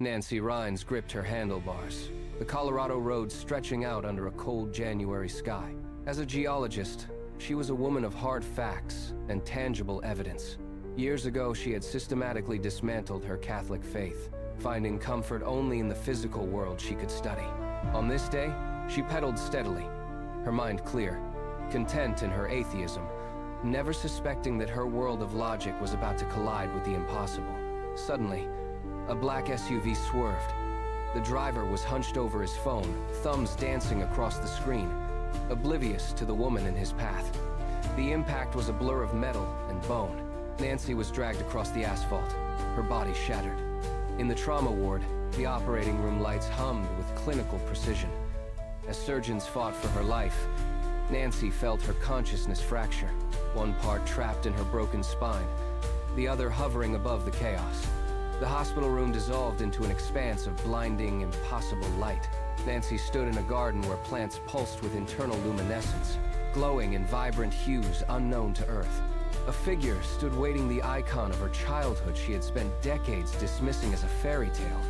Nancy Rynes gripped her handlebars, the Colorado road stretching out under a cold January sky. As a geologist, she was a woman of hard facts and tangible evidence. Years ago, she had systematically dismantled her Catholic faith, finding comfort only in the physical world she could study. On this day, she pedaled steadily, her mind clear, content in her atheism, never suspecting that her world of logic was about to collide with the impossible. Suddenly, a black SUV swerved. The driver was hunched over his phone, thumbs dancing across the screen, oblivious to the woman in his path. The impact was a blur of metal and bone. Nancy was dragged across the asphalt, her body shattered. In the trauma ward, the operating room lights hummed with clinical precision. As surgeons fought for her life, Nancy felt her consciousness fracture, one part trapped in her broken spine, the other hovering above the chaos. The hospital room dissolved into an expanse of blinding, impossible light. Nancy stood in a garden where plants pulsed with internal luminescence, glowing in vibrant hues unknown to Earth. A figure stood waiting, the icon of her childhood she had spent decades dismissing as a fairy tale.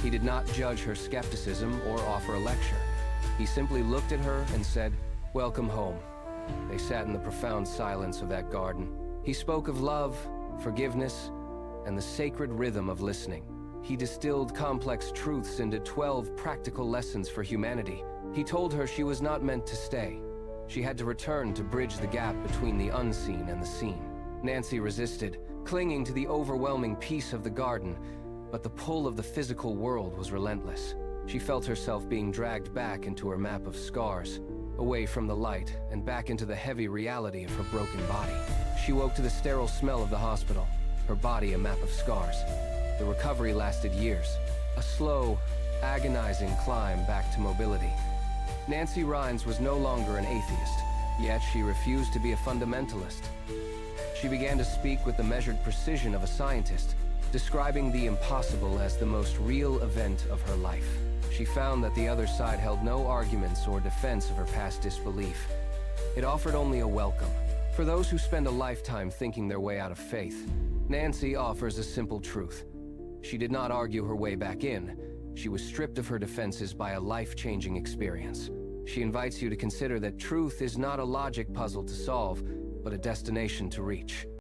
He did not judge her skepticism or offer a lecture. He simply looked at her and said, "Welcome home." They sat in the profound silence of that garden. He spoke of love, forgiveness, and the sacred rhythm of listening. He distilled complex truths into 12 practical lessons for humanity. He told her she was not meant to stay. She had to return to bridge the gap between the unseen and the seen. Nancy resisted, clinging to the overwhelming peace of the garden, but the pull of the physical world was relentless. She felt herself being dragged back into her map of scars, away from the light and back into the heavy reality of her broken body. She woke to the sterile smell of the hospital, her body a map of scars. The recovery lasted years, a slow, agonizing climb back to mobility. Nancy Rynes was no longer an atheist, yet she refused to be a fundamentalist. She began to speak with the measured precision of a scientist, describing the impossible as the most real event of her life. She found that the other side held no arguments or defense of her past disbelief. It offered only a welcome. For those who spend a lifetime thinking their way out of faith, Nancy offers a simple truth. She did not argue her way back in. She was stripped of her defenses by a life-changing experience. She invites you to consider that truth is not a logic puzzle to solve, but a destination to reach.